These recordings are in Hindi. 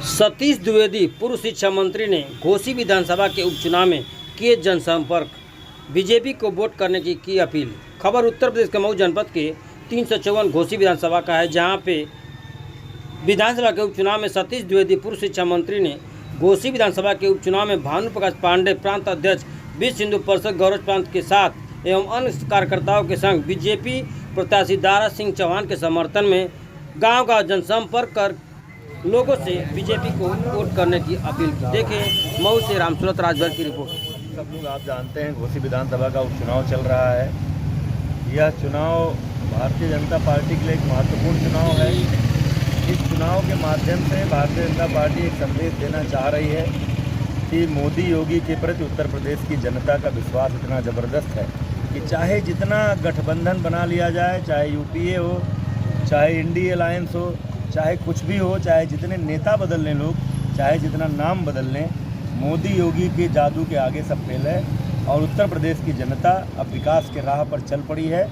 सतीश द्विवेदी पूर्व शिक्षा मंत्री ने घोसी विधानसभा के उपचुनाव में किए जनसंपर्क, बीजेपी को वोट करने की अपील। खबर उत्तर प्रदेश के मऊ जनपद के 354 घोसी विधानसभा का है, जहां पे विधानसभा के उपचुनाव में सतीश द्विवेदी पूर्व शिक्षा मंत्री ने घोसी विधानसभा के उपचुनाव में भानु प्रकाश पांडे प्रांत अध्यक्ष विश्व हिंदू परिषद गौरव प्रांत के साथ एवं अन्य कार्यकर्ताओं के संग बीजेपी प्रत्याशी दारा सिंह चौहान के समर्थन में गांव-गांव जनसंपर्क कर लोगों से बीजेपी को वोट करने की अपील की। देखें मऊ से रामसूरत राजभर की रिपोर्ट। सब लोग आप जानते हैं घोसी विधानसभा का उपचुनाव चल रहा है। यह चुनाव भारतीय जनता पार्टी के लिए एक महत्वपूर्ण चुनाव है। इस चुनाव के माध्यम से भारतीय जनता पार्टी एक संदेश देना चाह रही है कि मोदी योगी के प्रति उत्तर प्रदेश की जनता का विश्वास इतना ज़बरदस्त है कि चाहे जितना गठबंधन बना लिया जाए, चाहे यूपीए हो, चाहे इंडी अलायंस हो, चाहे कुछ भी हो, चाहे जितने नेता बदल लें लोग, चाहे जितना नाम बदल लें, मोदी योगी के जादू के आगे सब फेल है और उत्तर प्रदेश की जनता अब विकास के राह पर चल पड़ी है।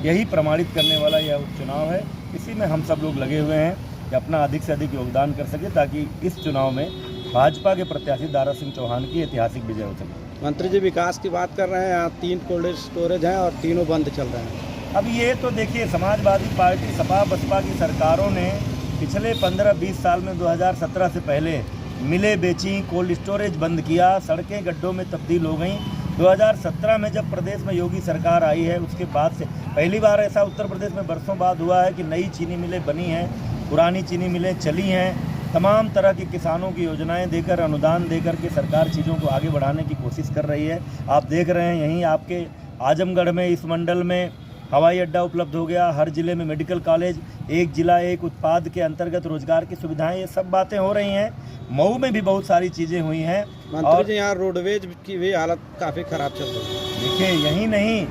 यही प्रमाणित करने वाला यह उपचुनाव है। इसी में हम सब लोग लगे हुए हैं कि अपना अधिक से अधिक योगदान कर सके ताकि इस चुनाव में भाजपा के प्रत्याशी दारा सिंह चौहान की ऐतिहासिक विजय हो सके। मंत्री जी विकास की बात कर रहे हैं, यहाँ 3 कोल्ड स्टोरेज हैं और तीनों बंद चल रहे हैं। अब ये तो देखिए, समाजवादी पार्टी सपा बसपा की सरकारों ने पिछले 15-20 साल में 2017 से पहले मिले बेची, कोल्ड स्टोरेज बंद किया, सड़कें गड्ढों में तब्दील हो गई। 2017 में जब प्रदेश में योगी सरकार आई है, उसके बाद से पहली बार ऐसा उत्तर प्रदेश में बरसों बाद हुआ है कि नई चीनी मिलें बनी हैं, पुरानी चीनी मिलें चली हैं। तमाम तरह की किसानों की योजनाएं देकर, अनुदान देकर के सरकार चीज़ों को आगे बढ़ाने की कोशिश कर रही है। आप देख रहे हैं यहीं आपके आजमगढ़ में इस मंडल में हवाई अड्डा उपलब्ध हो गया, हर जिले में मेडिकल कॉलेज, एक जिला एक उत्पाद के अंतर्गत रोजगार की सुविधाएं, ये सब बातें हो रही हैं। मऊ में भी बहुत सारी चीज़ें हुई हैं। मंत्री जी यहाँ रोडवेज की भी हालत काफ़ी ख़राब चल रही है। देखिए, यही नहीं,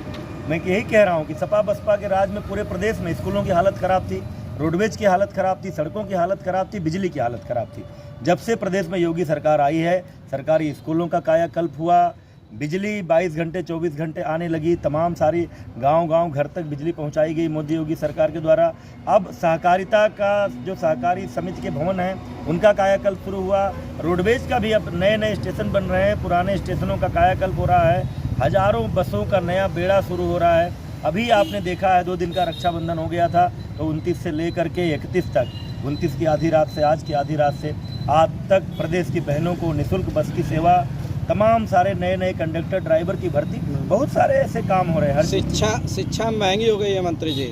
मैं यही कह रहा हूँ कि सपा बसपा के राज में पूरे प्रदेश में स्कूलों की हालत ख़राब थी, रोडवेज की हालत ख़राब थी, सड़कों की हालत ख़राब थी, बिजली की हालत ख़राब थी। जब से प्रदेश में योगी सरकार आई है, सरकारी स्कूलों का कायाकल्प हुआ, बिजली 22 घंटे 24 घंटे आने लगी, तमाम सारी गांव-गांव घर तक बिजली पहुंचाई गई मोदी योगी सरकार के द्वारा। अब सहकारिता का जो सहकारी समिति के भवन हैं उनका कायाकल्प शुरू हुआ। रोडवेज का भी अब नए स्टेशन बन रहे हैं, पुराने स्टेशनों का कायाकल्प हो रहा है, हज़ारों बसों का नया बेड़ा शुरू हो रहा है। अभी आपने देखा है 2 दिन का रक्षाबंधन हो गया था, तो 29 से लेकर के 31 तक, 29 की आधी रात से आज की आधी रात से आज तक प्रदेश की बहनों को निःशुल्क बस की सेवा, तमाम सारे नए कंडक्टर ड्राइवर की भर्ती, बहुत सारे ऐसे काम हो रहे हैं। शिक्षा महंगी हो गई है मंत्री जी।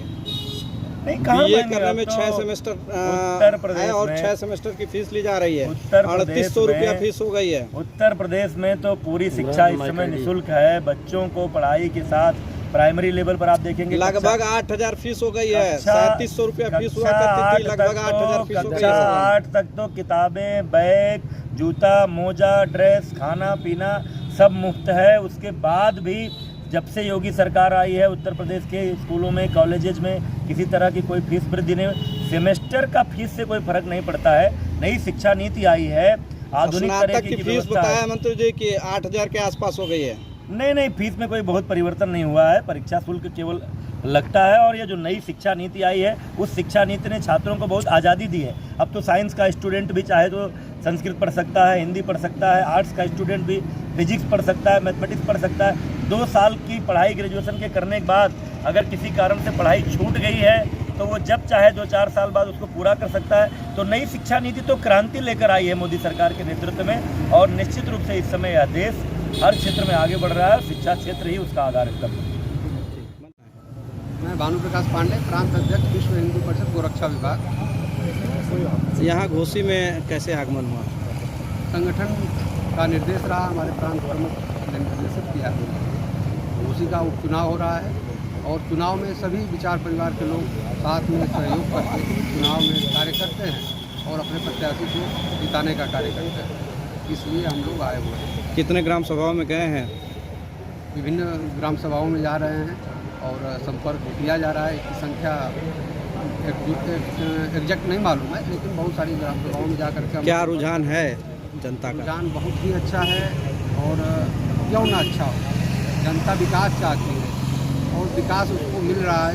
नहीं, कहाँ BA करने में 6 सेमेस्टर उत्तर प्रदेश और 6 सेमेस्टर की फीस ली जा रही है। 3800 रुपया फीस हो गई है। उत्तर प्रदेश में तो पूरी शिक्षा इस समय निःशुल्क है। बच्चों को पढ़ाई के साथ प्राइमरी लेवल पर आप देखेंगे लगभग 8000 फीस हो गई है। 3700 रुपया फीस हुआ करती थी, लगभग 8000 फीस हो गई है। 8 तक तो किताबें, बैग, जूता, मोजा, ड्रेस, खाना पीना सब मुफ्त है। उसके बाद भी जब से योगी सरकार आई है, उत्तर प्रदेश के स्कूलों में, कॉलेजेस में किसी तरह की कोई फीस वृद्धि नहीं, सेमेस्टर का फीस से कोई फर्क नहीं पड़ता है। नई शिक्षा नीति आई है, आधुनिक तरह की फीस बताया मंत्री जी कि 8000 के आसपास हो गई है। नहीं, फीस में कोई बहुत परिवर्तन नहीं हुआ है, परीक्षा शुल्क केवल लगता है। और ये जो नई शिक्षा नीति आई है, उस शिक्षा नीति ने छात्रों को बहुत आज़ादी दी है। अब तो साइंस का स्टूडेंट भी चाहे तो संस्कृत पढ़ सकता है, हिंदी पढ़ सकता है, आर्ट्स का स्टूडेंट भी फिजिक्स पढ़ सकता है, मैथमेटिक्स पढ़ सकता है। 2 साल की पढ़ाई ग्रेजुएशन के करने के बाद अगर किसी कारण से पढ़ाई छूट गई है तो वो जब चाहे 2-4 साल बाद उसको पूरा कर सकता है। तो नई शिक्षा नीति तो क्रांति लेकर आई है मोदी सरकार के नेतृत्व में, और निश्चित रूप से इस समय यह देश हर क्षेत्र में आगे बढ़ रहा है। शिक्षा क्षेत्र ही उसका आधार स्तंभ है। मैं भानु प्रकाश पांडे, प्रांत अध्यक्ष विश्व हिंदू परिषद गोरक्षा विभाग। यहाँ घोसी में कैसे आगमन हुआ? संगठन का निर्देश रहा, हमारे प्रांत प्रमुख ने निर्देशित किया। घोसी का उपचुनाव हो रहा है और चुनाव में सभी विचार परिवार के लोग साथ में सहयोग करके चुनाव में कार्य करते हैं और अपने प्रत्याशी को जिताने का कार्य करते हैं। इसलिए हम लोग आए हुए हैं। कितने ग्राम सभाओं में गए हैं? विभिन्न ग्राम सभाओं में जा रहे हैं और संपर्क किया जा रहा है। इसकी संख्या एग्जैक्ट नहीं मालूम है, लेकिन बहुत सारी ग्राम सभाओं में जा करके क्या रुझान है जनता का? रुझान बहुत ही अच्छा है और क्यों ना अच्छा हो। जनता विकास चाहती है और विकास उसको मिल रहा है,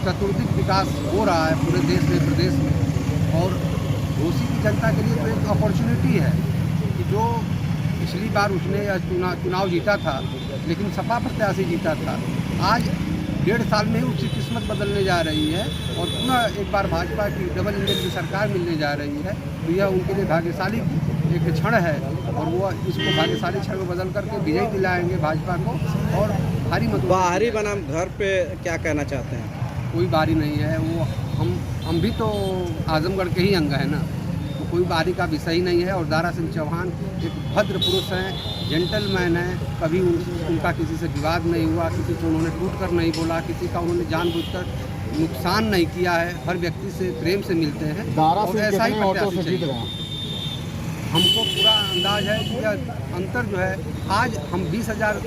चतुर्दिक विकास हो रहा है पूरे देश में, प्रदेश में। और घोसी की जनता के लिए तो एक अपॉर्चुनिटी है कि जो पिछली बार उसने चुनाव जीता था, लेकिन सपा प्रत्याशी जीता था, आज 1.5 साल में ही उसकी किस्मत बदलने जा रही है और पुनः एक बार भाजपा की डबल इंजन की सरकार मिलने जा रही है। तो यह उनके लिए भाग्यशाली एक क्षण है और वो इसको भाग्यशाली क्षण में बदल करके विजय दिलाएंगे भाजपा को और भारी मत। बाहरी बनाम घर पे क्या कहना चाहते हैं? कोई बारी नहीं है, वो हम भी तो आजमगढ़ के ही अंग है ना, तो कोई बारी का विषय ही नहीं है। और दारा सिंह चौहान एक भद्र पुरुष हैं, जेंटलमैन हैं, कभी उनका किसी से विवाद नहीं हुआ, किसी को उन्होंने टूट कर नहीं बोला, किसी का उन्होंने जानबूझकर नुकसान नहीं किया है, हर व्यक्ति से प्रेम से मिलते हैं और ऐसा ही प्रत्याशी चाहिए। हमको पूरा अंदाज है कि यह अंतर जो है, आज हम 20,000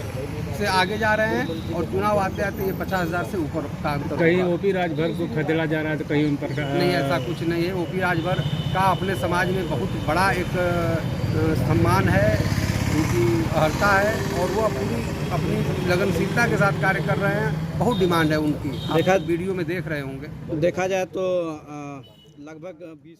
से आगे जा रहे हैं और चुनाव आते आते ये 50,000 से ऊपर का अंतर। कहीं ओपी राजभर को खदेड़ा जा रहा है तो कहीं उन पर नहीं, ऐसा कुछ नहीं है। ओपी राजभर का अपने समाज में बहुत बड़ा एक सम्मान है, उनकी अर्हता है और वो अपनी लगनशीलता के साथ कार्य कर रहे हैं। बहुत डिमांड है उनकी, देखा वीडियो में देख रहे होंगे। देखा जाए तो लगभग 20